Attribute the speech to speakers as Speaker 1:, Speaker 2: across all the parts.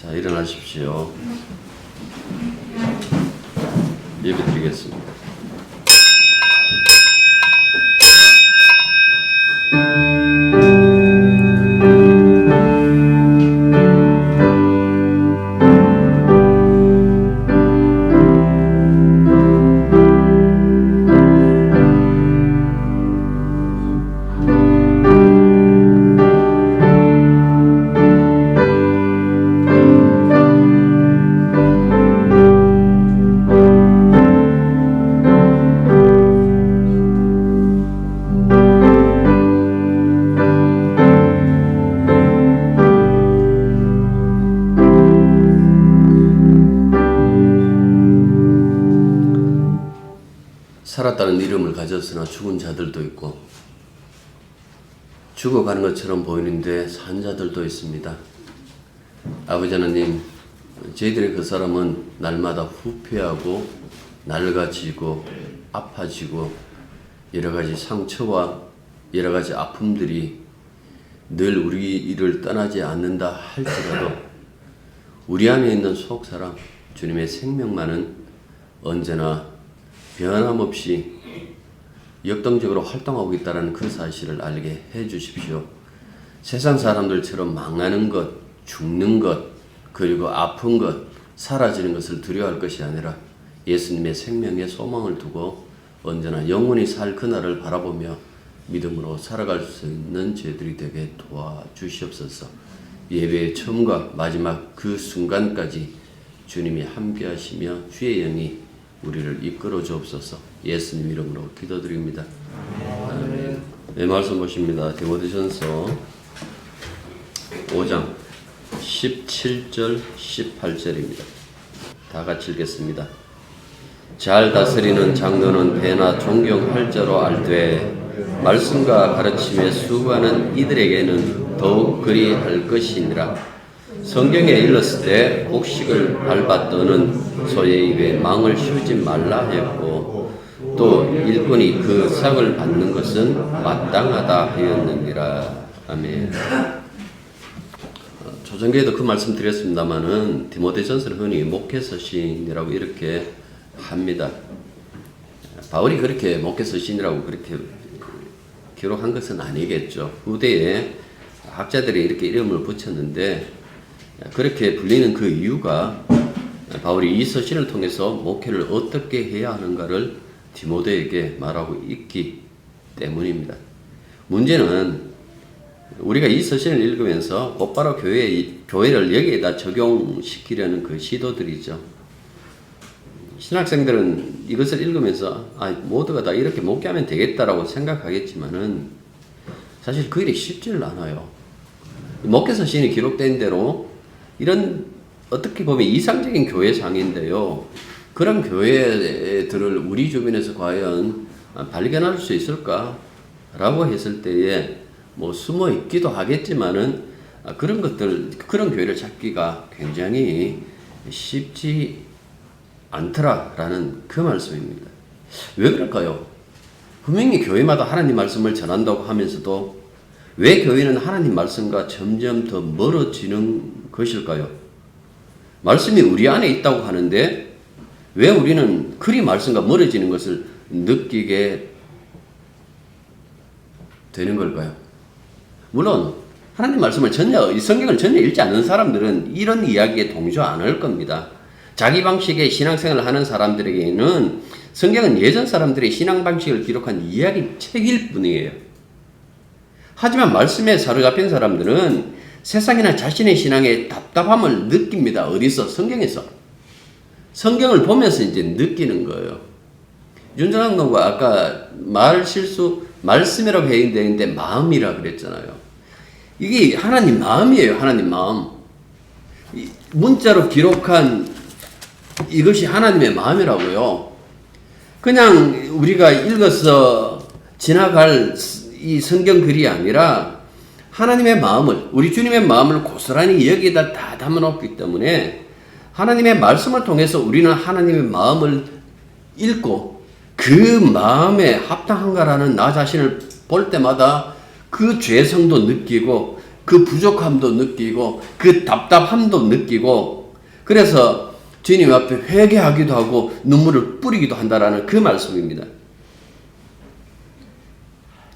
Speaker 1: 자, 일어나십시오. 예배 드리겠습니다. 살았다는 이름을 가졌으나 죽은 자들도 있고 죽어가는 것처럼 보이는데 산 자들도 있습니다. 아버지 하나님, 저희들의 그 사람은 날마다 후퇴하고 낡아지고 아파지고 여러가지 상처와 여러가지 아픔들이 늘 우리를 떠나지 않는다 할지라도 우리 안에 있는 속사람 주님의 생명만은 언제나 변함없이 역동적으로 활동하고 있다는 그 사실을 알게 해 주십시오. 세상 사람들처럼 망하는 것, 죽는 것, 그리고 아픈 것, 사라지는 것을 두려워할 것이 아니라 예수님의 생명에 소망을 두고 언제나 영원히 살 그날을 바라보며 믿음으로 살아갈 수 있는 저희들이 되게 도와주시옵소서. 예배의 처음과 마지막 그 순간까지 주님이 함께 하시며 주의 영이 우리를 이끌어 주옵소서. 예수님 이름으로 기도드립니다. 아멘. 네, 말씀 보십니다. 디모데전서 5장 17절 18절입니다. 다 같이 읽겠습니다. 잘 다스리는 장로는 배나 존경할 자로 알되 말씀과 가르침에 수고하는 이들에게는 더욱 그리할 것이니라. 성경에 일렀을 때 곡식을 밟아 떠는 소의 입에 망을 씌우지 말라 하였고 또 일꾼이 그 삭을 받는 것은 마땅하다 하였느니라. 아멘. 조정계에도 그 말씀 드렸습니다마는 디모데전서를 흔히 목회서신이라고 이렇게 합니다. 바울이 그렇게 목회서신이라고 그렇게 기록한 것은 아니겠죠. 후대에 학자들이 이렇게 이름을 붙였는데 그렇게 불리는 그 이유가 바울이 이 서신을 통해서 목회를 어떻게 해야 하는가를 디모데에게 말하고 있기 때문입니다. 문제는 우리가 이 서신을 읽으면서 곧바로 교회를 여기에다 적용시키려는 그 시도들이죠. 신학생들은 이것을 읽으면서 모두가 다 이렇게 목회하면 되겠다라고 생각하겠지만은 사실 그 일이 쉽지를 않아요. 목회서신이 기록된 대로 이런 어떻게 보면 이상적인 교회상인데요. 그런 교회들을 우리 주변에서 과연 발견할 수 있을까라고 했을 때에 뭐 숨어 있기도 하겠지만은 그런 교회를 찾기가 굉장히 쉽지 않더라라는 그 말씀입니다. 왜 그럴까요? 분명히 교회마다 하나님 말씀을 전한다고 하면서도 왜 교회는 하나님 말씀과 점점 더 멀어지는 것일까요? 말씀이 우리 안에 있다고 하는데 왜 우리는 그리 말씀과 멀어지는 것을 느끼게 되는 걸까요? 물론 하나님 말씀을 이 성경을 전혀 읽지 않는 사람들은 이런 이야기에 동조 안 할 겁니다. 자기 방식의 신앙생활을 하는 사람들에게는 성경은 예전 사람들의 신앙 방식을 기록한 이야기 책일 뿐이에요. 하지만 말씀에 사로잡힌 사람들은 세상이나 자신의 신앙에 답답함을 느낍니다. 어디서? 성경에서. 성경을 보면서 이제 느끼는 거예요. 윤정학노가 아까 말씀이라고 해인되는데 마음이라고 그랬잖아요. 이게 하나님 마음이에요. 하나님 마음. 문자로 기록한 이것이 하나님의 마음이라고요. 그냥 우리가 읽어서 지나갈 이 성경 글이 아니라 하나님의 마음을, 우리 주님의 마음을 고스란히 여기에다 다 담아놓기 때문에 하나님의 말씀을 통해서 우리는 하나님의 마음을 읽고 그 마음에 합당한가라는 나 자신을 볼 때마다 그 죄성도 느끼고 그 부족함도 느끼고 그 답답함도 느끼고 그래서 주님 앞에 회개하기도 하고 눈물을 뿌리기도 한다라는 그 말씀입니다.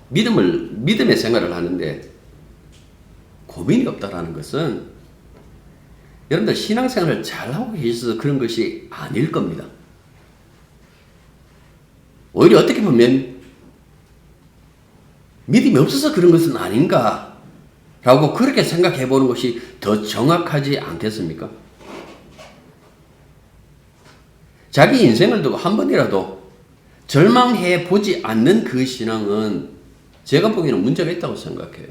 Speaker 1: 믿음의 생활을 하는데 고민이 없다라는 것은 여러분들 신앙생활을 잘하고 계셔서 그런 것이 아닐 겁니다. 오히려 어떻게 보면 믿음이 없어서 그런 것은 아닌가 라고 그렇게 생각해 보는 것이 더 정확하지 않겠습니까? 자기 인생을 두고 한 번이라도 절망해 보지 않는 그 신앙은 제가 보기에는 문제가 있다고 생각해요.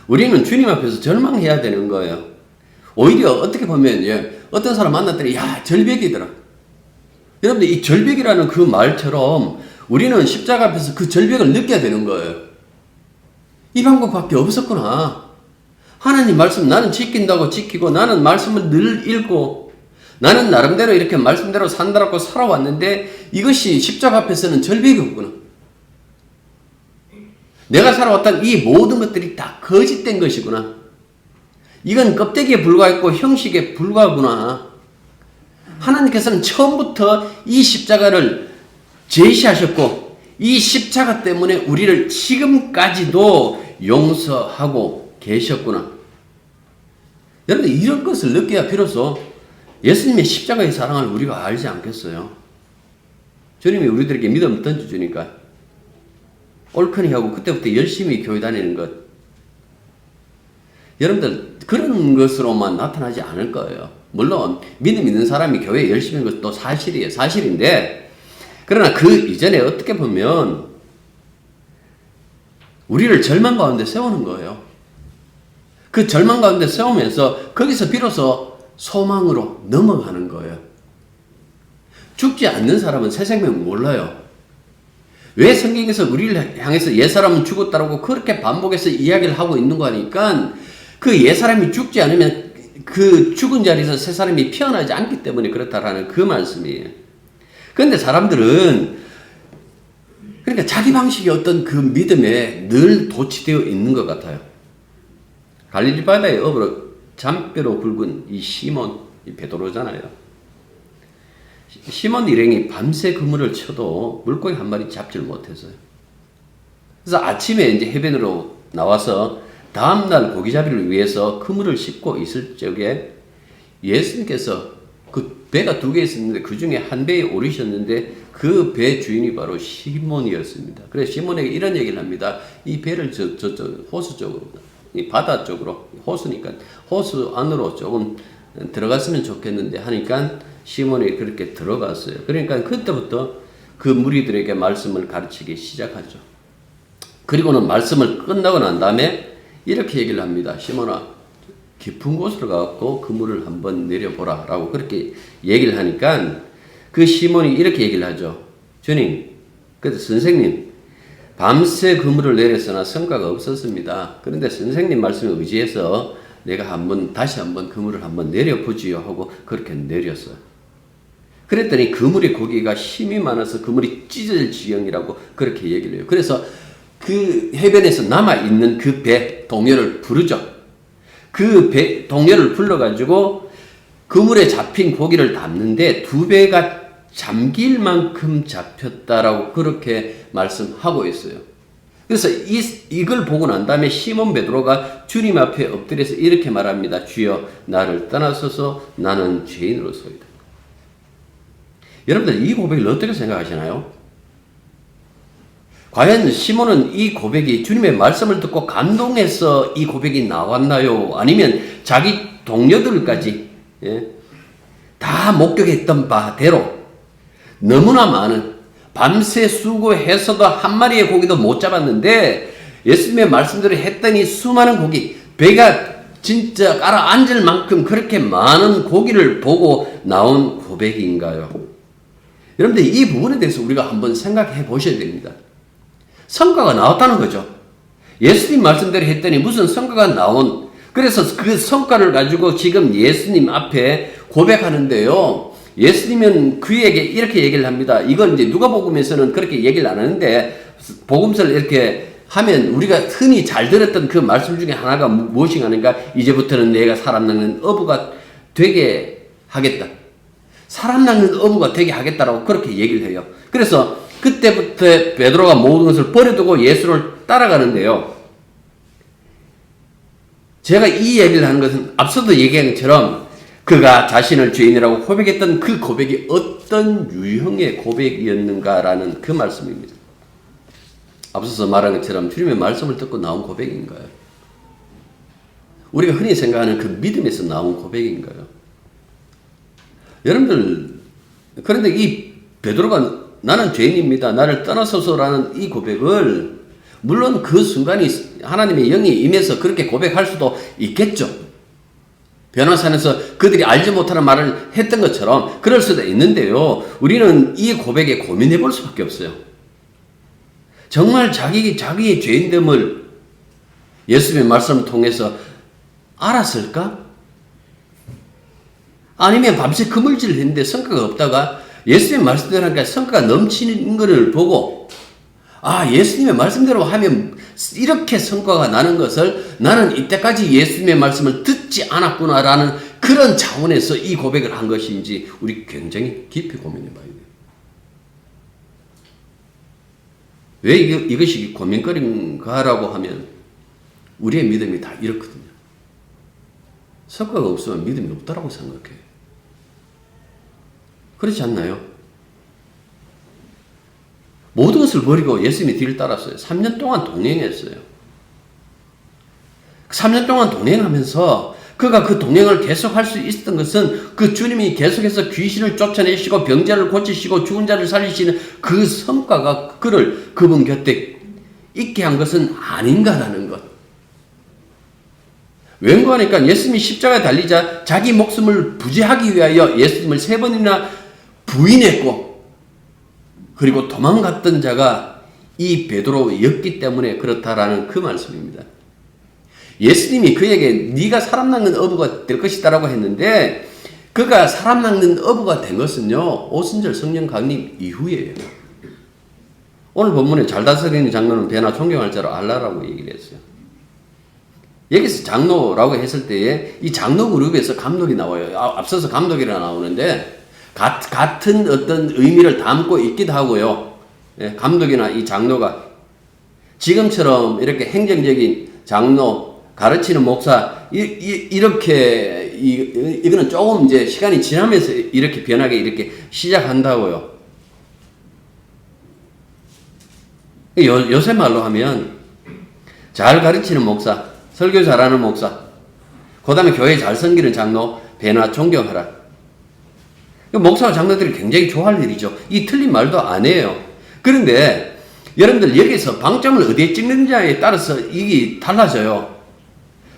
Speaker 1: 우리는 주님 앞에서 절망해야 되는 거예요. 오히려 어떻게 보면 어떤 사람 만났더니 야 절벽이더라. 여러분들 이 절벽이라는 그 말처럼 우리는 십자가 앞에서 그 절벽을 느껴야 되는 거예요. 이 방법밖에 없었구나. 하나님 말씀 나는 지킨다고 지키고 나는 말씀을 늘 읽고 나는 나름대로 이렇게 말씀대로 산다라고 살아왔는데 이것이 십자가 앞에서는 절벽이 없구나. 내가 살아왔던 이 모든 것들이 다 거짓된 것이구나. 이건 껍데기에 불과했고 형식에 불과하구나. 하나님께서는 처음부터 이 십자가를 제시하셨고 이 십자가 때문에 우리를 지금까지도 용서하고 계셨구나. 여러분들 이런 것을 느껴야 비로소 예수님의 십자가의 사랑을 우리가 알지 않겠어요? 주님이 우리들에게 믿음을 던져주니까 옳거니 하고 그때부터 열심히 교회 다니는 것. 여러분들 그런 것으로만 나타나지 않을 거예요. 물론 믿음 있는 사람이 교회에 열심히 하는 것도 사실이에요. 사실인데 그러나 그 이전에 어떻게 보면 우리를 절망 가운데 세우는 거예요. 그 절망 가운데 세우면서 거기서 비로소 소망으로 넘어가는 거예요. 죽지 않는 사람은 새 생명 몰라요. 왜 성경에서 우리를 향해서 옛사람은 죽었다라고 그렇게 반복해서 이야기를 하고 있는 거니까 그 옛사람이 죽지 않으면 그 죽은 자리에서 새 사람이 피어나지 않기 때문에 그렇다라는 그 말씀이에요. 그런데 사람들은 그러니까 자기 방식의 어떤 그 믿음에 늘 도취되어 있는 것 같아요. 갈릴리 바다의 어부로 잔뼈로 굵은 이 시몬, 이 베드로잖아요. 시몬 일행이 밤새 그물을 쳐도 물고기 한 마리 잡지를 못했어요. 그래서 아침에 이제 해변으로 나와서 다음날 고기잡이를 위해서 그물을 싣고 있을 적에 예수님께서 그 배가 2개 있었는데 그 중에 한 배에 오르셨는데 그 배 주인이 바로 시몬이었습니다. 그래서 시몬에게 이런 얘기를 합니다. 이 배를 호수 쪽으로, 이 바다 쪽으로, 호수니까 호수 안으로 조금 들어갔으면 좋겠는데 하니까 시몬이 그렇게 들어갔어요. 그러니까 그때부터 그 무리들에게 말씀을 가르치기 시작하죠. 그리고는 말씀을 끝나고 난 다음에 이렇게 얘기를 합니다. 시몬아, 깊은 곳으로 가고 그물을 한번 내려보라 라고 그렇게 얘기를 하니까 그 시몬이 이렇게 얘기를 하죠. 주님, 그래서 선생님, 밤새 그물을 내렸으나 성과가 없었습니다. 그런데 선생님 말씀에 의지해서 내가 다시 한번 그물을 한번 내려보지요 하고 그렇게 내렸어요. 그랬더니 그물의 고기가 힘이 많아서 그물이 찢어질 지경이라고 그렇게 얘기를 해요. 그래서 그 해변에서 남아있는 그 배 동료를 부르죠. 그 배 동료를 불러가지고 그물에 잡힌 고기를 담는데 2배가 잠길 만큼 잡혔다라고 그렇게 말씀하고 있어요. 그래서 이걸 보고 난 다음에 시몬 베드로가 주님 앞에 엎드려서 이렇게 말합니다. 주여, 나를 떠나소서, 나는 죄인으로소이다. 여러분들 이 고백을 어떻게 생각하시나요? 과연 시몬은 이 고백이 주님의 말씀을 듣고 감동해서 이 고백이 나왔나요? 아니면 자기 동료들까지 다 목격했던 바대로 너무나 많은 밤새 수고해서도 한 마리의 고기도 못 잡았는데 예수님의 말씀대로 했더니 수많은 고기, 배가 진짜 가라앉을 만큼 그렇게 많은 고기를 보고 나온 고백인가요? 여러분들 이 부분에 대해서 우리가 한번 생각해 보셔야 됩니다. 성과가 나왔다는 거죠. 예수님 말씀대로 했더니 무슨 성과가 나온, 그래서 그 성과를 가지고 지금 예수님 앞에 고백하는데요. 예수님은 그에게 이렇게 얘기를 합니다. 이건 이제 누가복음에서는 그렇게 얘기를 안 하는데 복음서를 이렇게 하면 우리가 흔히 잘 들었던 그 말씀 중에 하나가 무엇인가 하니까 이제부터는 내가 사람 낚는 어부가 되게 하겠다. 사람 낚는 어부가 되게 하겠다라고 그렇게 얘기를 해요. 그래서 그때부터 베드로가 모든 것을 버려두고 예수를 따라가는데요. 제가 이 얘기를 하는 것은 앞서도 얘기한 것처럼 그가 자신을 죄인이라고 고백했던 그 고백이 어떤 유형의 고백이었는가라는 그 말씀입니다. 앞서서 말한 것처럼 주님의 말씀을 듣고 나온 고백인가요? 우리가 흔히 생각하는 그 믿음에서 나온 고백인가요? 여러분들, 그런데 이 베드로가 나는 죄인입니다, 나를 떠나소서라는 이 고백을 물론 그 순간이 하나님의 영이 임해서 그렇게 고백할 수도 있겠죠. 변호사에서 그들이 알지 못하는 말을 했던 것처럼 그럴 수도 있는데요. 우리는 이 고백에 고민해 볼 수밖에 없어요. 정말 자기의 죄인됨을 예수님의 말씀을 통해서 알았을까? 아니면 밤새 그물질을 했는데 성과가 없다가 예수님의 말씀대로 하니까 성과가 넘치는 것을 보고 예수님의 말씀대로 하면 이렇게 성과가 나는 것을 나는 이때까지 예수님의 말씀을 듣지 않았구나라는 그런 차원에서 이 고백을 한 것인지 우리 굉장히 깊이 고민해 봐야 돼요. 왜 이것이 고민거리인가라고 하면 우리의 믿음이 다 이렇거든요. 성과가 없으면 믿음이 없다라고 생각해요. 그렇지 않나요? 모든 것을 버리고 예수님의 뒤를 따랐어요. 3년 동안 동행했어요. 3년 동안 동행하면서 그가 그 동행을 계속할 수 있었던 것은 그 주님이 계속해서 귀신을 쫓아내시고 병자를 고치시고 죽은 자를 살리시는 그 성과가 그분 곁에 있게 한 것은 아닌가라는 것. 왠가 하니까 예수님이 십자가에 달리자 자기 목숨을 부지하기 위하여 예수님을 3번이나 부인했고 그리고 도망갔던 자가 이 베드로였기 때문에 그렇다라는 그 말씀입니다. 예수님이 그에게 네가 사람 낚는 어부가 될 것이다라고 했는데 그가 사람 낚는 어부가 된 것은요, 오순절 성령 강림 이후에요. 오늘 본문에 잘 다스리는 장로는 배나 존경할 자로 알라라고 얘기를 했어요. 여기서 장로라고 했을 때에 이 장로 그룹에서 감독이 나와요. 앞서서 감독이라 나오는데 같은 어떤 의미를 담고 있기도 하고요. 감독이나 이 장로가 지금처럼 이렇게 행정적인 장로, 가르치는 목사 이렇게 이거는 조금 이제 시간이 지나면서 이렇게 변하게 이렇게 시작한다고요. 요새 말로 하면 잘 가르치는 목사, 설교 잘하는 목사, 그 다음에 교회 잘 섬기는 장로, 배나 존경하라. 목사와 장로들이 굉장히 좋아할 일이죠. 이 틀린 말도 아니에요. 그런데 여러분들 여기서 방점을 어디에 찍느냐에 따라서 이게 달라져요.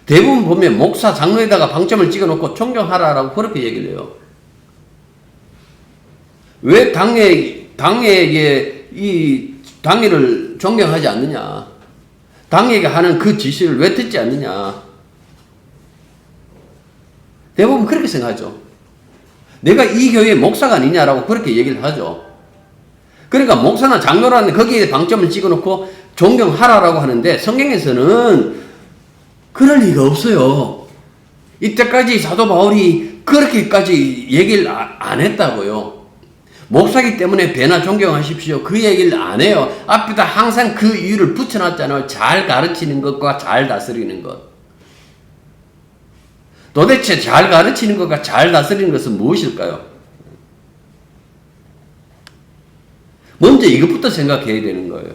Speaker 1: 대부분 보면 목사, 장로에다가 방점을 찍어놓고 존경하라라고 그렇게 얘기를 해요. 왜 당회에게 이 당회를 존경하지 않느냐? 당회에게 하는 그 지시를 왜 듣지 않느냐? 대부분 그렇게 생각하죠. 내가 이 교회의 목사가 아니냐라고 그렇게 얘기를 하죠. 그러니까 목사나 장로라는 거기에 방점을 찍어놓고 존경하라라고 하는데 성경에서는 그럴 리가 없어요. 이때까지 사도 바울이 그렇게까지 얘기를 안 했다고요. 목사기 때문에 배나 존경하십시오. 그 얘기를 안 해요. 앞에다 항상 그 이유를 붙여놨잖아요. 잘 가르치는 것과 잘 다스리는 것. 도대체 잘 가르치는 것과 잘 다스리는 것은 무엇일까요? 먼저 이것부터 생각해야 되는 거예요.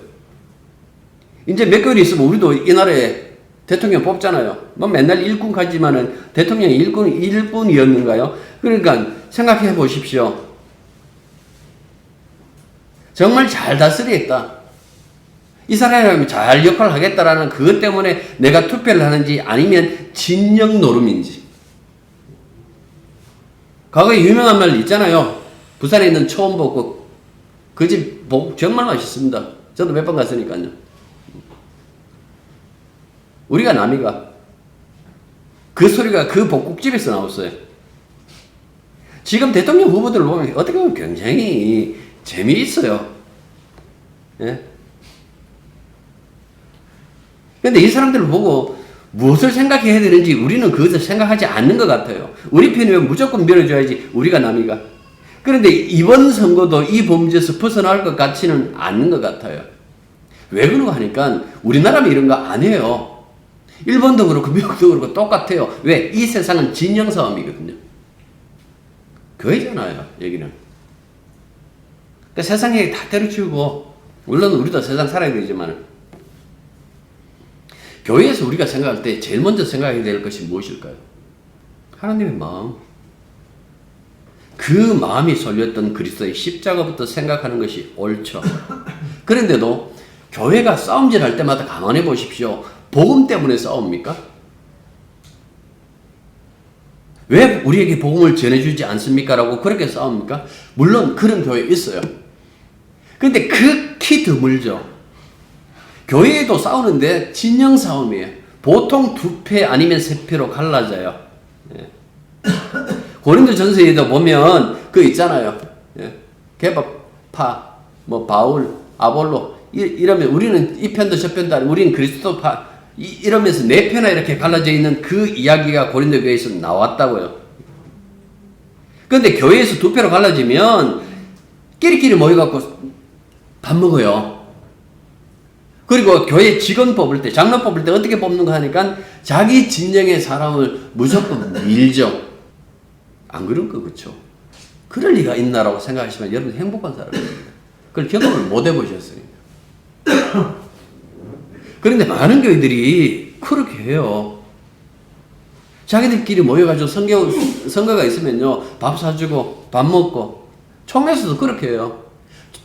Speaker 1: 이제 몇 개월 있으면 우리도 이 나라에 대통령 뽑잖아요. 뭐 맨날 일꾼 가지만은 대통령이 일꾼이었는가요? 그러니까 생각해 보십시오. 정말 잘 다스리겠다. 이 사람이 잘 역할을 하겠다라는 그것 때문에 내가 투표를 하는지 아니면 진영 노름인지. 과거에 유명한 말 있잖아요. 부산에 있는 초원복국. 그 집 복 정말 맛있습니다. 저도 몇 번 갔으니까요. 우리가 남이가 그 소리가 그 복국집에서 나왔어요. 지금 대통령 후보들을 보면 어떻게 보면 굉장히 재미있어요. 예?
Speaker 2: 근데 이 사람들을 보고 무엇을 생각해야 되는지 우리는 그것을 생각하지 않는 것 같아요. 우리 편이면 무조건 밀어줘야지 우리가 남이가. 그런데 이번 선거도 이 범죄에서 벗어날 것 같지는 않는 것 같아요. 왜 그런가 하니까 우리나라면 이런 거 아니에요. 일본도 그렇고 미국도 그렇고 똑같아요. 왜? 이 세상은 진영 싸움이거든요. 교회잖아요, 여기는. 그러니까 세상에 다 때려치우고, 물론 우리도 세상 살아야 되지만, 교회에서 우리가 생각할 때 제일 먼저 생각해야 될 것이 무엇일까요? 하나님의 마음. 그 마음이 쏠렸던 그리스도의 십자가부터 생각하는 것이 옳죠. 그런데도 교회가 싸움질 할 때마다 가만히 보십시오. 복음 때문에 싸웁니까? 왜 우리에게 복음을 전해주지 않습니까? 라고 그렇게 싸웁니까? 물론 그런 교회 있어요. 근데 극히 드물죠. 교회에도 싸우는데 진영 싸움이에요. 보통 2패 아니면 3패로 갈라져요. 예. 고린도전서에도 보면 그 있잖아요. 예. 개바파, 뭐 바울, 아볼로 이러면 우리는 이 편도 저 편도 아니고 우리는 그리스도파 이러면서 4편에 이렇게 갈라져 있는 그 이야기가 고린도 교회에서 나왔다고요. 그런데 교회에서 2패로 갈라지면 끼리끼리 모여갖고 밥 먹어요. 그리고 교회 직원 뽑을 때, 장로 뽑을 때 어떻게 뽑는가 하니까 자기 진영의 사람을 무조건 밀죠. 안 그런 거 그렇죠? 그럴 리가 있나라고 생각하시면 여러분 행복한 사람입니다. 그걸 경험을 못 해보셨으니까. 그런데 많은 교회들이 그렇게 해요. 자기들끼리 모여가지고 선거가 있으면요, 밥 사주고, 밥 먹고, 총회에서도 그렇게 해요.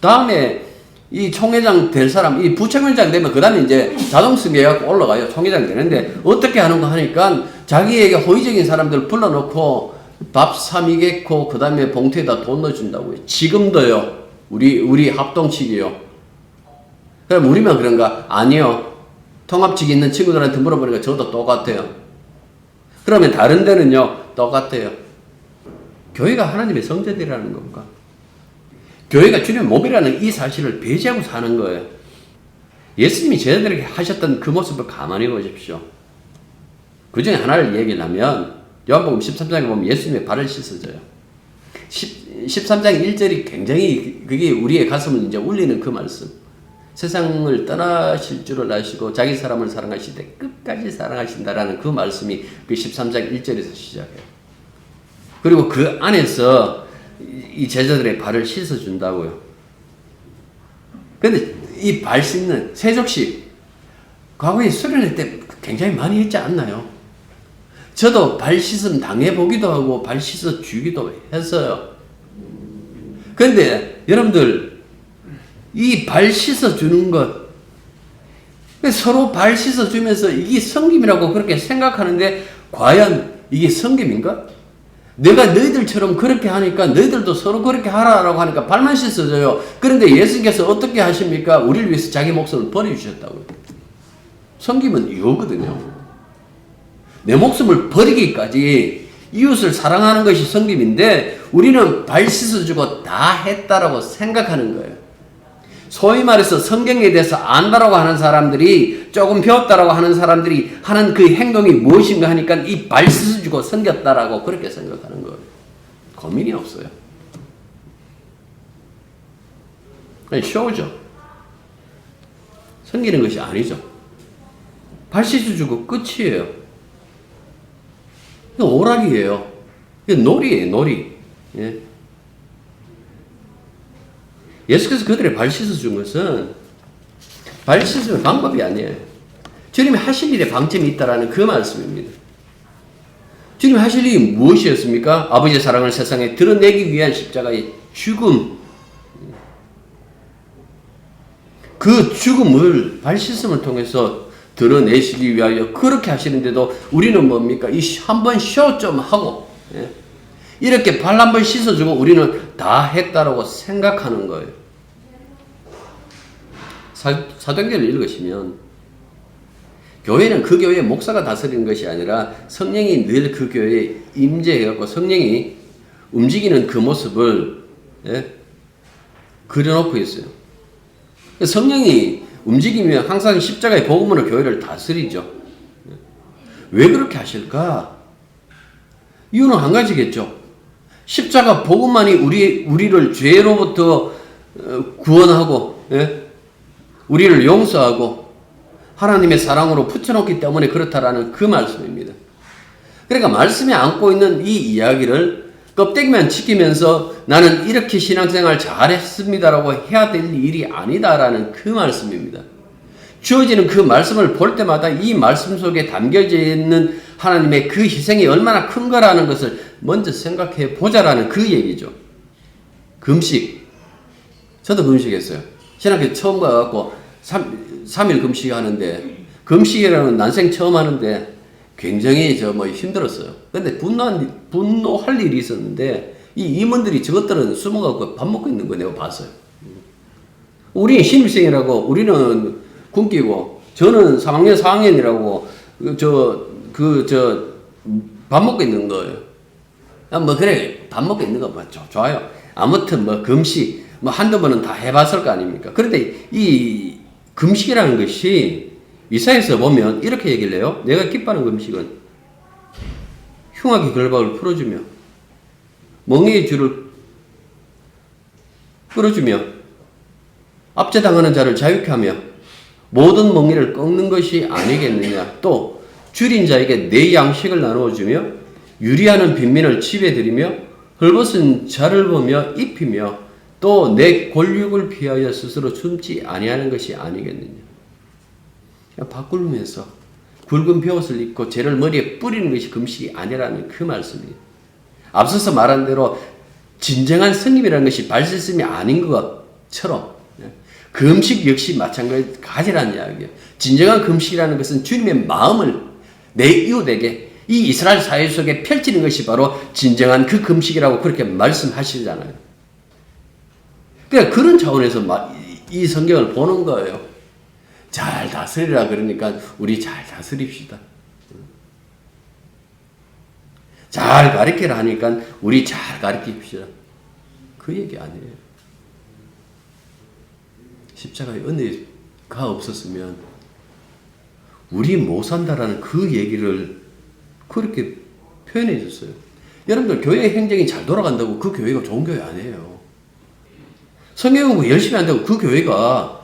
Speaker 2: 다음에 이 총회장 될 사람, 이 부총회장 되면 그 다음에 이제 자동 승계해갖고 올라가요. 총회장 되는데, 어떻게 하는가 하니까 자기에게 호의적인 사람들 불러놓고 밥 사미겠고, 그 다음에 봉투에다 돈 넣어준다고요. 지금도요, 우리 합동치기요. 그럼 우리만 그런가? 아니요. 통합직이 있는 친구들한테 물어보니까 저도 똑같아요. 그러면 다른 데는요, 똑같아요. 교회가 하나님의 성전이라는 겁니까? 교회가 주님의 몸이라는 이 사실을 배제하고 사는 거예요. 예수님이 제자들에게 하셨던 그 모습을 가만히 보십시오. 그 중에 하나를 얘기를 하면, 요한복음 13장에 보면 예수님의 발을 씻어줘요. 13장 1절이 굉장히 그게 우리의 가슴을 이제 울리는 그 말씀. 세상을 떠나실 줄을 아시고 자기 사람을 사랑하시되 끝까지 사랑하신다라는 그 말씀이 그 13장 1절에서 시작해요. 그리고 그 안에서 이 제자들의 발을 씻어준다고요. 근데 이 발 씻는 세족식 과거에 수련회 때 굉장히 많이 했지 않나요? 저도 발 씻음 당해보기도 하고 발 씻어주기도 했어요. 근데 여러분들 이 발 씻어주는 것, 서로 발 씻어주면서 이게 성김이라고 그렇게 생각하는데 과연 이게 성김인가? 내가 너희들처럼 그렇게 하니까 너희들도 서로 그렇게 하라라고 하니까 발만 씻어줘요. 그런데 예수님께서 어떻게 하십니까? 우리를 위해서 자기 목숨을 버려주셨다고요. 성김은 이거거든요. 내 목숨을 버리기까지 이웃을 사랑하는 것이 성김인데 우리는 발 씻어주고 다 했다라고 생각하는 거예요. 소위 말해서 성경에 대해서 안다라고 하는 사람들이, 조금 배웠다라고 하는 사람들이 하는 그 행동이 무엇인가 하니까 이 발 씻어주고 섬겼다라고 그렇게 생각하는 거예요. 고민이 없어요. 그냥 쇼죠. 섬기는 것이 아니죠. 발 씻어주고 끝이에요. 이거 오락이에요. 이거 놀이에요, 놀이. 예. 예수께서 그들의 발 씻어준 것은 발 씻어주는 방법이 아니에요. 주님이 하실 일에 방점이 있다라는 그 말씀입니다. 주님이 하실 일이 무엇이었습니까? 아버지의 사랑을 세상에 드러내기 위한 십자가의 죽음. 그 죽음을 발 씻음을 통해서 드러내시기 위하여 그렇게 하시는데도 우리는 뭡니까? 한번 쇼 좀 하고, 예. 이렇게 발 한번 씻어주고 우리는 다 했다라고 생각하는 거예요. 사도행전을 읽으시면 교회는 그 교회의 목사가 다스리는 것이 아니라 성령이 늘 그 교회에 임재해갖고 성령이 움직이는 그 모습을, 예? 그려놓고 있어요. 성령이 움직이며 항상 십자가의 복음으로 교회를 다스리죠. 왜 그렇게 하실까? 이유는 한 가지겠죠. 십자가 복음만이 우리를 죄로부터 구원하고, 예? 우리를 용서하고 하나님의 사랑으로 붙여놓기 때문에 그렇다라는 그 말씀입니다. 그러니까 말씀에 안고 있는 이 이야기를 껍데기만 지키면서 나는 이렇게 신앙생활 잘했습니다라고 해야 될 일이 아니다라는 그 말씀입니다. 주어지는 그 말씀을 볼 때마다 이 말씀 속에 담겨져 있는 하나님의 그 희생이 얼마나 큰 거라는 것을 먼저 생각해 보자라는 그 얘기죠. 금식. 저도 금식했어요. 신학교 처음 가갖고 3일 금식 하는데, 금식이라는 난생 처음 하는데 굉장히 힘들었어요. 근데 분노할 일이 있었는데, 이 임원들이 저것들은 숨어갖고 밥 먹고 있는 거 내가 봤어요. 우리는 신입생이라고, 우리는 굶기고, 저는 3학년 4학년이라고, 밥 먹고 있는 거예요. 그래, 밥 먹고 있는 거 좋아요. 아무튼 금식, 한두 번은 다 해봤을 거 아닙니까? 그런데 이 금식이라는 것이 이사야서 보면 이렇게 얘기를 해요. 내가 기뻐하는 금식은 흉악의 결박을 풀어주며 멍에의 줄을 끌어주며 압제당하는 자를 자유케 하며 모든 멍에를 꺾는 것이 아니겠느냐. 또 줄인 자에게 내 양식을 나누어주며 유리하는 빈민을 집에 들이며 헐벗은 자를 보며 입히며 또 내 권력을 피하여 스스로 숨지 아니하는 것이 아니겠느냐. 밥 굶으면서 굵은 벼옷을 입고 죄를 머리에 뿌리는 것이 금식이 아니라는 그 말씀이에요. 앞서서 말한 대로 진정한 성립이라는 것이 발실성이 아닌 것처럼 금식 역시 마찬가지라는 이야기예요. 진정한 금식이라는 것은 주님의 마음을 내 이웃에게 이 이스라엘 사회 속에 펼치는 것이 바로 진정한 그 금식이라고 그렇게 말씀하시잖아요. 그러니까 그런 차원에서 이 성경을 보는 거예요. 잘 다스리라 그러니까 우리 잘 다스립시다. 잘 가르치라 하니까 우리 잘 가르칩시다. 그 얘기 아니에요. 십자가의 은혜가 없었으면 우리 못 산다라는 그 얘기를 그렇게 표현해 줬어요. 여러분들 교회 행정이 잘 돌아간다고 그 교회가 좋은 교회 아니에요. 성경 공부 열심히 한다고 그 교회가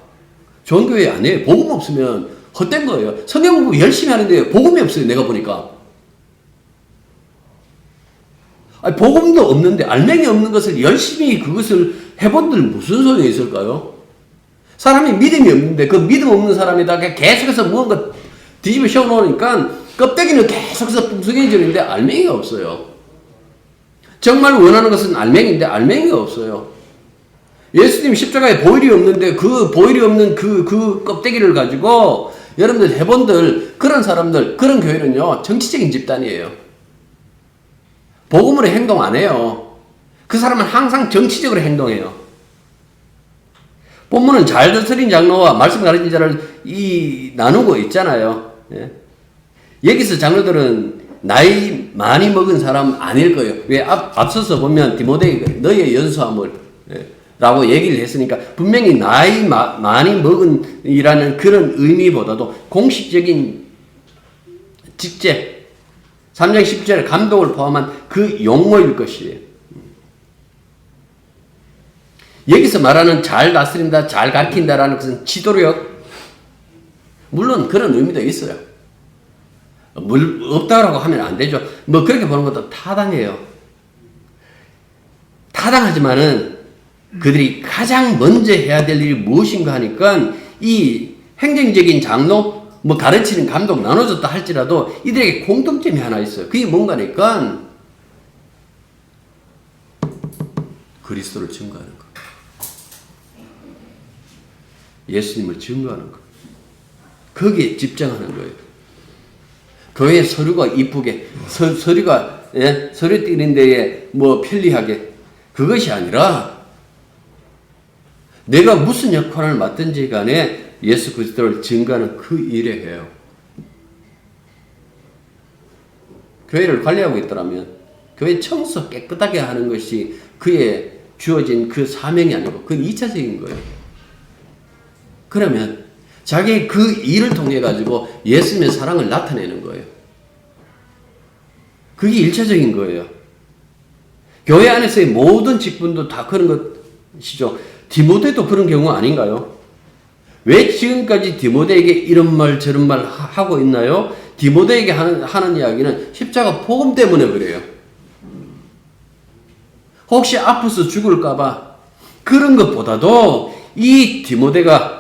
Speaker 2: 좋은 교회 아니에요. 복음 없으면 헛된 거예요. 성경 공부 열심히 하는데 복음이 없어요. 내가 보니까. 복음도 없는데 알맹이 없는 것을 열심히 그것을 해본들 무슨 소용이 있을까요? 사람이 믿음이 없는데 그 믿음 없는 사람에다가 계속해서 무언가 뒤집어 씌워놓으니까 껍데기는 계속해서 뚱숭해지는데 알맹이가 없어요. 정말 원하는 것은 알맹이인데 알맹이가 없어요. 예수님 십자가에 보혈이 없는데 그 보혈이 없는 그 껍데기를 가지고 여러분들 해본들 그런 사람들 그런 교회는요 정치적인 집단이에요. 복음으로 행동 안 해요. 그 사람은 항상 정치적으로 행동해요. 본문은 잘 다스린 장로와 말씀 가르친 자를 나누고 있잖아요. 예. 여기서 장로들은 나이 많이 먹은 사람 아닐 거예요. 왜 앞서서 보면 디모데이가 너의 연수함을 라고 얘기를 했으니까 분명히 나이 많이 먹은 이라는 그런 의미보다도 공식적인 직제 3장 10절에 감독을 포함한 그 용어일 것이에요. 여기서 말하는 잘 다스린다, 잘 가르친다라는 것은 지도력, 물론 그런 의미도 있어요. 없다라고 하면 안 되죠. 그렇게 보는 것도 타당해요. 타당하지만은 그들이 가장 먼저 해야 될 일이 무엇인가 하니까 이 행정적인 장로, 가르치는 감독 나눠줬다 할지라도 이들에게 공통점이 하나 있어요. 그게 뭔가니까 그리스도를 증거하는 것. 예수님을 증거하는 것. 거기에 집중하는 거예요. 교회 서류가 이쁘게, 서류가, 서류 띄는 데에 편리하게. 그것이 아니라 내가 무슨 역할을 맡든지 간에 예수 그리스도를 증거하는 그 일에 해요. 교회를 관리하고 있더라면 교회 청소 깨끗하게 하는 것이 그의 주어진 그 사명이 아니고 그건 2차적인 거예요. 그러면 자기 그 일을 통해 가지고 예수님의 사랑을 나타내는 거예요. 그게 일차적인 거예요. 교회 안에서의 모든 직분도 다 그런 것이죠. 디모데도 그런 경우 아닌가요? 왜 지금까지 디모데에게 이런 말 저런 말 하고 있나요? 디모데에게 하는 이야기는 십자가 복음 때문에 그래요. 혹시 아파서 죽을까봐 그런 것보다도 이 디모데가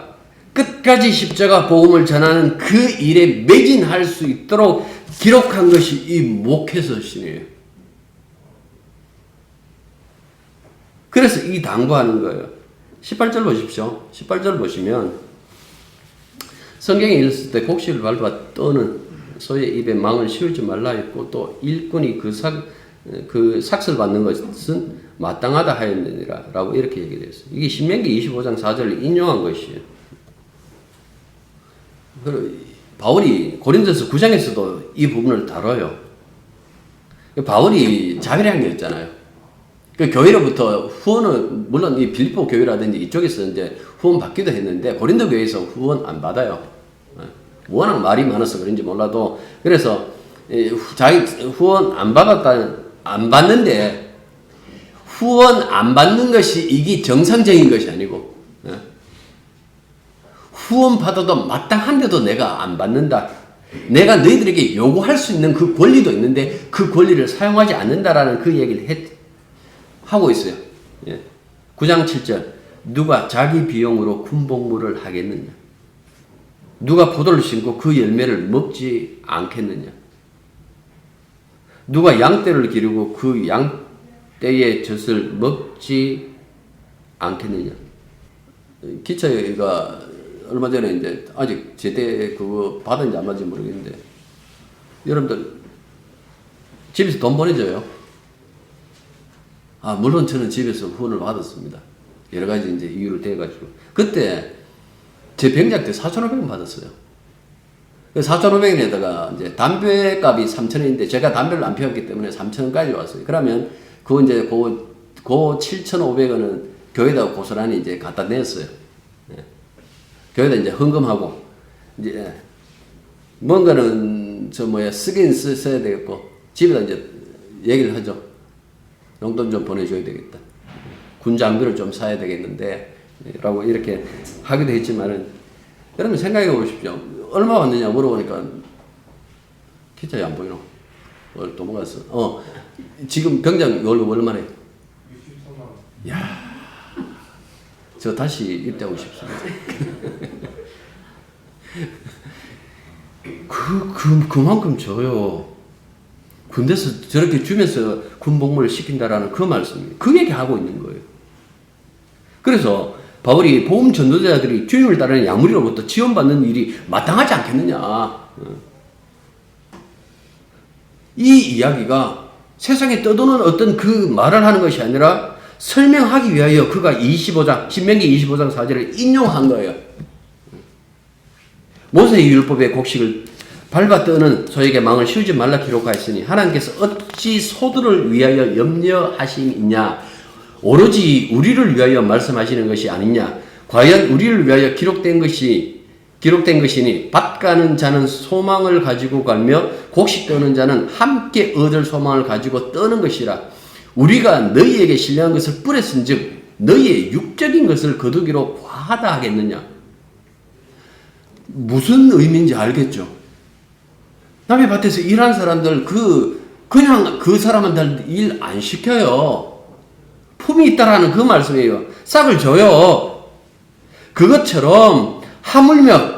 Speaker 2: 끝까지 십자가 복음을 전하는 그 일에 매진할 수 있도록 기록한 것이 이 목회서신이에요. 그래서 이 당부하는 거예요. 18절 보십시오. 18절 보시면 성경에 읽었을 때 곡식을 밟아 떠는 소의 입에 망을 씌우지 말라 했고 또 일꾼이 그 삭슬 받는 것은 마땅하다 하였느니라 라고 이렇게 얘기되어 있어요. 이게 신명기 25장 4절을 인용한 것이에요. 바울이 고린도서 9장에서도 이 부분을 다뤄요. 바울이 자비량이었잖아요. 그 교회로부터 후원은 물론 이 빌립보 교회라든지 이쪽에서 이제 후원 받기도 했는데 고린도 교회에서 후원 안 받아요. 워낙 말이 많아서 그런지 몰라도 그래서 자기 후원 안 받는데 후원 안 받는 것이 이게 정상적인 것이 아니고 후원 받아도 마땅한데도 내가 안 받는다. 내가 너희들에게 요구할 수 있는 그 권리도 있는데 그 권리를 사용하지 않는다라는 그 얘기를 하고 있어요. 9장 7절 누가 자기 비용으로 군복무를 하겠느냐? 누가 포도를 심고 그 열매를 먹지 않겠느냐? 누가 양떼를 기르고 그 양떼의 젖을 먹지 않겠느냐? 기차가 얼마 전에 이제 아직 제때 그거 받은지 안 받은지 모르겠는데 여러분들 집에서 돈 보내줘요? 물론 저는 집에서 후원을 받았습니다. 여러 가지 이제 이유를 대가지고 그때 제 병장 때 4,500원 받았어요. 4,500원에다가 이제 담배 값이 3,000원인데 제가 담배를 안 피웠기 때문에 3,000원까지 왔어요. 그러면 그거 이제 그 7,500원은 교회에다가 고스란히 이제 갖다 냈어요. 교회에다 이제 헌금하고 이제 뭔가는 쓰긴 써야 되겠고 집에다 이제 얘기를 하죠. 용돈 좀 보내줘야 되겠다. 군 장비를 좀 사야 되겠는데 라고 이렇게 하기도 했지만은 여러분 생각해 보십시오. 얼마 받느냐 물어보니까 기차에 안 보이노? 도망갔어. 지금 병장 월급 얼마래?
Speaker 3: 63만 원.
Speaker 2: 야, 저 다시 입대하고 싶습니다. 그만큼 줘요. 군대에서 저렇게 주면서 군복무를 시킨다라는 그 말씀이에요. 그 얘기하고 있는 거예요. 그래서 바울이 복음 전도자들이 주님을 따르는 양무리로부터 지원받는 일이 마땅하지 않겠느냐. 이 이야기가 세상에 떠도는 어떤 그 말을 하는 것이 아니라 설명하기 위하여 그가 신명기 25장 4절을 인용한 거예요. 모세의 율법의 곡식을 밟아 떠는 소에게 망을 씌우지 말라 기록하였으니 하나님께서 어찌 소들을 위하여 염려하심이냐 오로지 우리를 위하여 말씀하시는 것이 아니냐 과연 우리를 위하여 기록된 것이니 밭 가는 자는 소망을 가지고 갈며 곡식 떠는 자는 함께 얻을 소망을 가지고 떠는 것이라 우리가 너희에게 신뢰한 것을 뿌렸은즉 너희의 육적인 것을 거두기로 과하다 하겠느냐. 무슨 의미인지 알겠죠? 남의 밭에서 일하는 사람들 그냥 그 사람한테 일 안 시켜요. 품이 있다라는 그 말씀이에요. 싹을 줘요. 그것처럼 하물며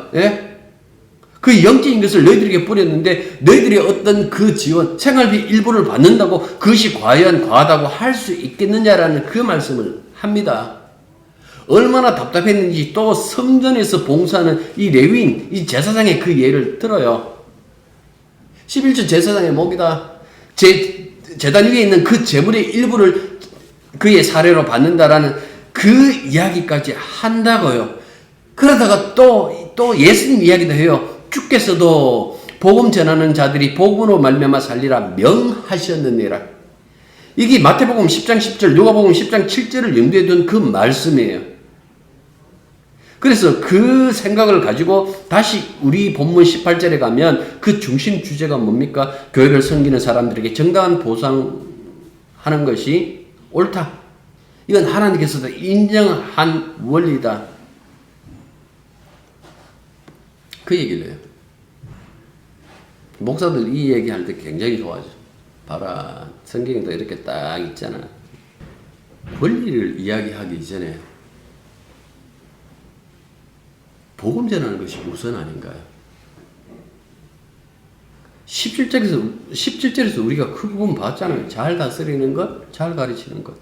Speaker 2: 그 영적인 것을 너희들에게 뿌렸는데 너희들이 어떤 그 지원 생활비 일부를 받는다고 그것이 과연 과하다고 할 수 있겠느냐라는 그 말씀을 합니다. 얼마나 답답했는지 또 성전에서 봉사하는 이 레위인 이 제사장의 그 예를 들어요. 11조 제사장의 목이다. 제단 위에 있는 그 제물의 일부를 그의 사례로 받는다라는 그 이야기까지 한다고요. 그러다가 또 예수님 이야기도 해요. 주께서도 복음 전하는 자들이 복음으로 말미암아 살리라 명하셨느니라. 이게 마태복음 10장 10절, 누가복음 10장 7절을 염두에 둔 그 말씀이에요. 그래서 그 생각을 가지고 다시 우리 본문 18절에 가면 그 중심 주제가 뭡니까? 교회를 섬기는 사람들에게 정당한 보상하는 것이 옳다. 이건 하나님께서도 인정한 원리다. 그 얘기를 해요. 목사들 이 얘기할 때 굉장히 좋아하죠. 봐라, 성경에도 이렇게 딱 있잖아. 원리를 이야기하기 이전에 복음 전하는 것이 우선 아닌가요? 17절에서 우리가 그 부분 봤잖아요. 잘 다스리는 것, 잘 가르치는 것.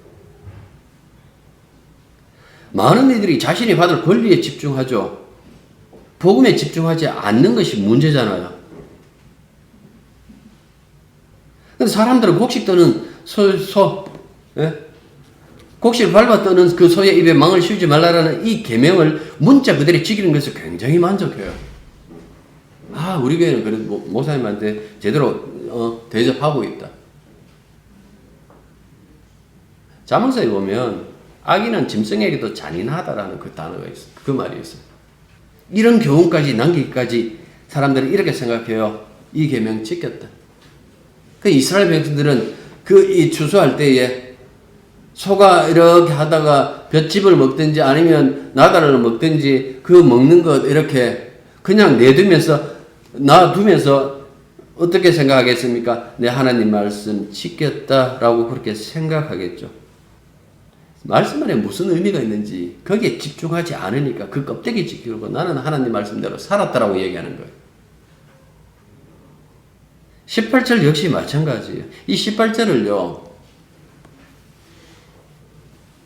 Speaker 2: 많은 이들이 자신이 받을 권리에 집중하죠. 복음에 집중하지 않는 것이 문제잖아요. 근데 사람들은 곡식 떠는 예? 곡식을 밟아 떠는 그 소의 입에 망을 씌우지 말라라는 이 계명을 문자 그대로 지키는 것을 굉장히 만족해요. 아, 우리 교회는 그래도 목사님한테 제대로 대접하고 있다. 잠언서에 보면 악인은 짐승에게도 잔인하다라는 그 단어가 있어요. 그 말이 있어요. 이런 교훈까지 남기기까지 사람들은 이렇게 생각해요. 이 계명 지켰다. 그 이스라엘 백성들은 이 추수할 때에 소가 이렇게 하다가 볏짚을 먹든지 아니면 나다를 먹든지 그 먹는 것 이렇게 그냥 놔두면서 어떻게 생각하겠습니까? 내 하나님 말씀 지켰다라고 그렇게 생각하겠죠. 말씀 안에 무슨 의미가 있는지 거기에 집중하지 않으니까 그 껍데기 지키고 나는 하나님 말씀대로 살았다라고 얘기하는 거예요. 18절 역시 마찬가지예요. 이 18절을요.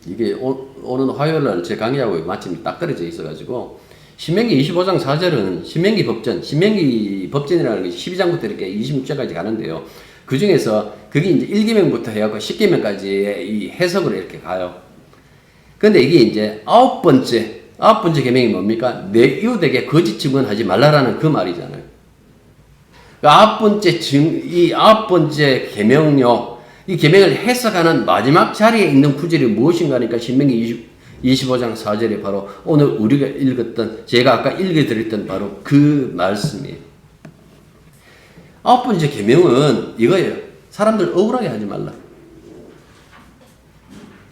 Speaker 2: 이게 오는 화요일날 제 강의하고 마침 딱 떨어져 있어가지고 신명기 25장 4절은 신명기 법전이라는 것이 12장부터 이렇게 26절까지 가는데요. 그 중에서 그게 이제 1계명부터 해갖고 10계명까지의 이 해석으로 이렇게 가요. 근데 이게 이제 아홉 번째 계명이 뭡니까? 내 이웃에게 거짓 증언하지 말라라는 그 말이잖아요. 이 아홉 번째 계명요. 이 계명을 해석하는 마지막 자리에 있는 구절이 무엇인가 하니까 신명기 25장 4절에 바로 오늘 우리가 읽었던 제가 아까 읽어드렸던 바로 그 말씀이에요. 아홉 번째 계명은 이거예요. 사람들 억울하게 하지 말라.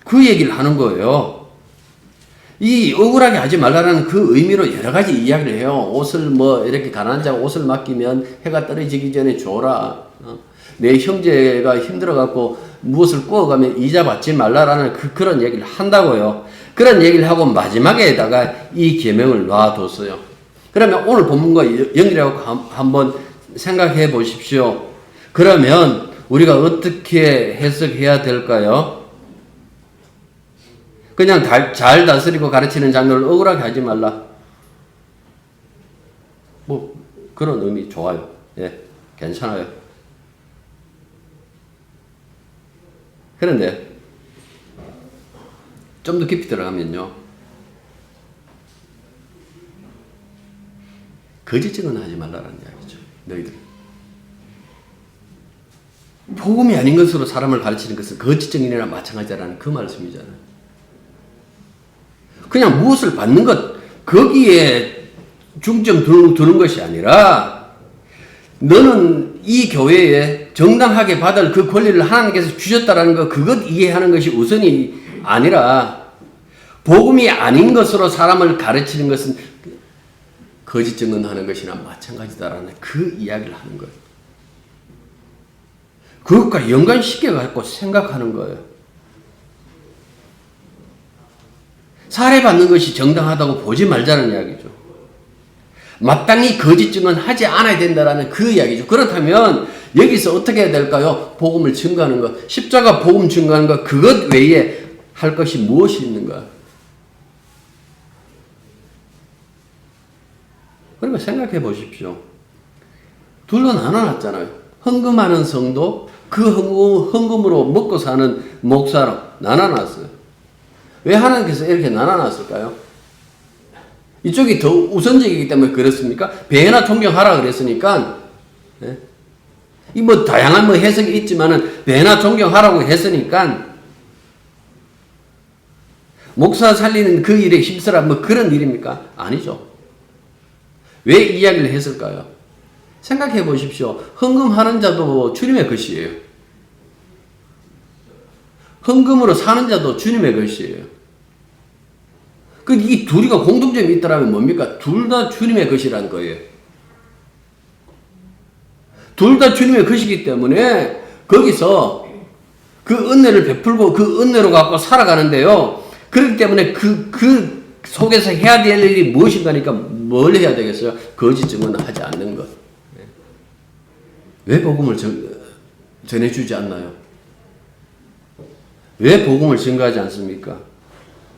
Speaker 2: 그 얘기를 하는 거예요. 이 억울하게 하지 말라는 그 의미로 여러 가지 이야기를 해요. 옷을 이렇게 가난한 자가 옷을 맡기면 해가 떨어지기 전에 줘라. 내 형제가 힘들어갖고 무엇을 구워가면 이자 받지 말라라는 그런 얘기를 한다고요. 그런 얘기를 하고 마지막에다가 이 계명을 놔뒀어요. 그러면 오늘 본문과 연결하고 한번 생각해 보십시오. 그러면 우리가 어떻게 해석해야 될까요? 그냥 잘 다스리고 가르치는 장로를 억울하게 하지 말라. 그런 의미 좋아요. 예, 괜찮아요. 그런데 좀 더 깊이 들어가면요. 거짓 증언하지 말라라는 이야기죠. 너희들. 복음이 아닌 것으로 사람을 가르치는 것은 거짓 증언이나 마찬가지라는 그 말씀이잖아요. 그냥 무엇을 받는 것, 거기에 중점 두는 것이 아니라 너는 이 교회에 정당하게 받을 그 권리를 하나님께서 주셨다라는 것, 그것 이해하는 것이 우선이 아니라 복음이 아닌 것으로 사람을 가르치는 것은 거짓 증언하는 것이나 마찬가지다라는 그 이야기를 하는 거예요. 그것과 연관시켜 갖고 생각하는 거예요. 살해받는 것이 정당하다고 보지 말자는 이야기죠. 마땅히 거짓 증언하지 않아야 된다라는 그 이야기죠. 그렇다면 여기서 어떻게 해야 될까요? 복음을 증거하는 것, 십자가 복음 증거하는 것, 그것 외에 할 것이 무엇이 있는가? 그러면 생각해 보십시오. 둘로 나눠놨잖아요. 헌금하는 성도, 그 헌금으로 먹고 사는 목사로 나눠놨어요. 왜 하나님께서 이렇게 나눠놨을까요? 이쪽이 더 우선적이기 때문에 그렇습니까? 배나 존경하라 그랬으니까, 네? 이 다양한 해석이 있지만은 배나 존경하라고 했으니까 목사 살리는 그 일에 힘쓰라 뭐 그런 일입니까? 아니죠. 왜 이야기를 했을까요? 생각해 보십시오. 헌금하는 자도 주님의 것이에요. 헌금으로 사는 자도 주님의 것이에요. 이 둘이가 공통점이 있다면 뭡니까? 둘 다 주님의 것이라는 거예요. 둘 다 주님의 것이기 때문에 거기서 그 은혜를 베풀고 그 은혜로 갖고 살아가는데요. 그렇기 때문에 그 속에서 해야 될 일이 무엇인가니까 뭘 해야 되겠어요? 거짓 증언하지 않는 것. 왜 복음을 전해주지 않나요? 왜 복음을 증거하지 않습니까?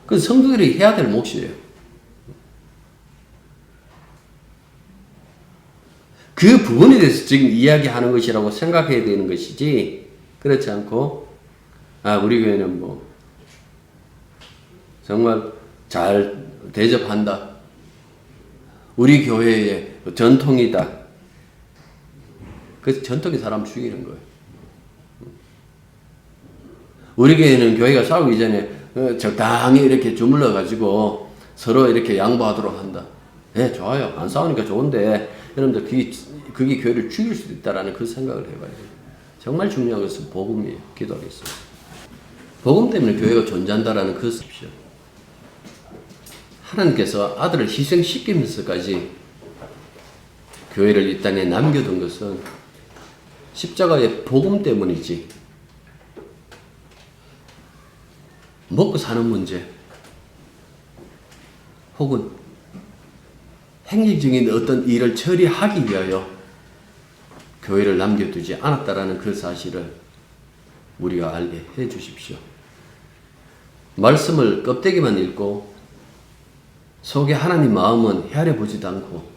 Speaker 2: 그 성도들이 해야 될 몫이에요. 그 부분에 대해서 지금 이야기하는 것이라고 생각해야 되는 것이지, 그렇지 않고, 우리 교회는 뭐, 정말 잘 대접한다. 우리 교회의 전통이다. 그래서 전통이 사람 죽이는 거예요. 우리 교회는 교회가 싸우기 전에 적당히 이렇게 주물러 가지고 서로 이렇게 양보하도록 한다. 네, 좋아요. 안 싸우니까 좋은데 여러분들 그게 교회를 죽일 수도 있다라는 그 생각을 해봐야 돼요. 정말 중요한 것은 복음이에요. 기도하겠습니다. 복음 때문에 교회가 존재한다라는 그 습시오. 하나님께서 아들을 희생시키면서까지 교회를 이 땅에 남겨둔 것은 십자가의 복음 때문이지, 먹고 사는 문제 혹은 행정적인 어떤 일을 처리하기 위하여 교회를 남겨두지 않았다라는 그 사실을 우리가 알게 해 주십시오. 말씀을 껍데기만 읽고 속에 하나님 마음은 헤아려 보지도 않고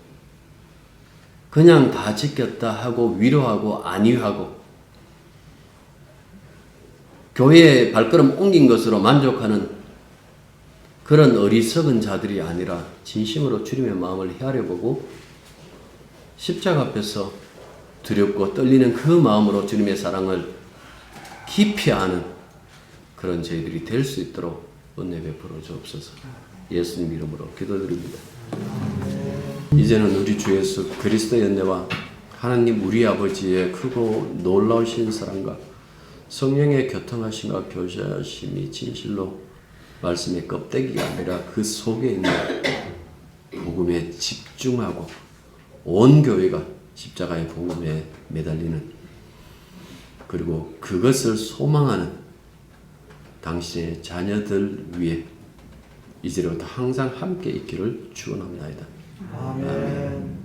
Speaker 2: 그냥 다 지켰다 하고 위로하고 안위하고 교회에 발걸음 옮긴 것으로 만족하는 그런 어리석은 자들이 아니라 진심으로 주님의 마음을 헤아려보고 십자가 앞에서 두렵고 떨리는 그 마음으로 주님의 사랑을 깊이 아는 그런 저희들이 될 수 있도록 은혜 베풀어 주옵소서. 예수님 이름으로 기도드립니다. 이제는 우리 주 예수 그리스도의 은혜와 하나님 우리 아버지의 크고 놀라우신 사랑과 성령의 교통하심과 교제하심이 진실로 말씀의 껍데기가 아니라 그 속에 있는 복음에 집중하고 온 교회가 십자가의 복음에 매달리는, 그리고 그것을 소망하는 당신의 자녀들 위해 이제로부터 항상 함께 있기를 축원합니다. 아멘.